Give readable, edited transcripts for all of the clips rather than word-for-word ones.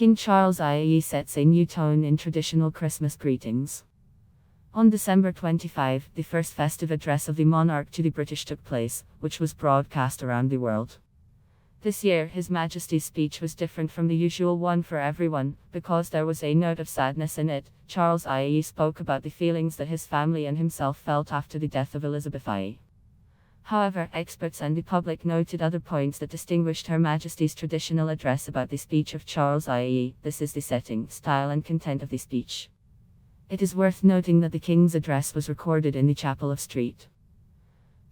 King Charles IE sets a new tone in traditional Christmas greetings. On December 25, the first festive address of the monarch to the British took place, which was broadcast around the world. This year, His Majesty's speech was different from the usual one for everyone, because there was a note of sadness in it. Charles IE spoke about the feelings that his family and himself felt after the death of Elizabeth IE. However, experts and the public noted other points that distinguished Her Majesty's traditional address about the speech of Charles IE. This is the setting, style and content of the speech. It is worth noting that the King's address was recorded in the chapel of St.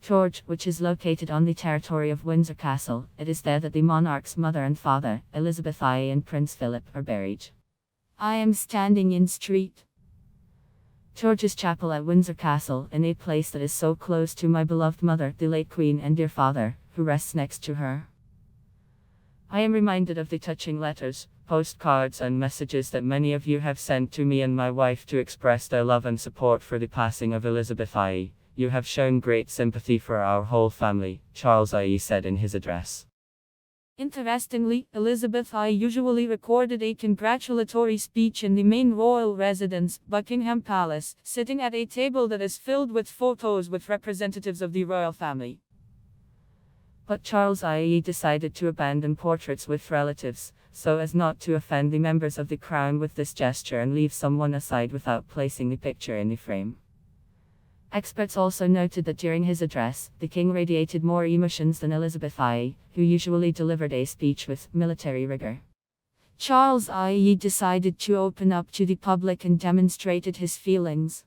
George, which is located on the territory of Windsor Castle. It is there that the monarch's mother and father, Elizabeth IE and Prince Philip, are buried. I am standing in St. George's Chapel at Windsor Castle, in a place that is so close to my beloved mother, the late Queen, and dear father, who rests next to her. I am reminded of the touching letters, postcards and messages that many of you have sent to me and my wife to express their love and support for the passing of Elizabeth IE. You have shown great sympathy for our whole family, Charles IE said in his address. Interestingly, Elizabeth I usually recorded a congratulatory speech in the main royal residence, Buckingham Palace, sitting at a table that is filled with photos with representatives of the royal family. But Charles IE decided to abandon portraits with relatives, so as not to offend the members of the crown with this gesture and leave someone aside without placing the picture in the frame. Experts also noted that during his address, the king radiated more emotions than Elizabeth IE, who usually delivered a speech with military rigor. Charles IE decided to open up to the public and demonstrated his feelings.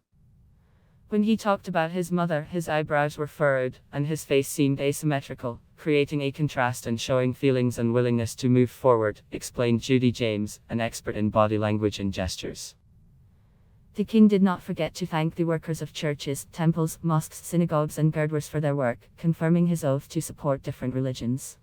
When he talked about his mother, his eyebrows were furrowed, and his face seemed asymmetrical, creating a contrast and showing feelings and willingness to move forward, explained Judy James, an expert in body language and gestures. The king did not forget to thank the workers of churches, temples, mosques, synagogues and gurdwaras for their work, confirming his oath to support different religions.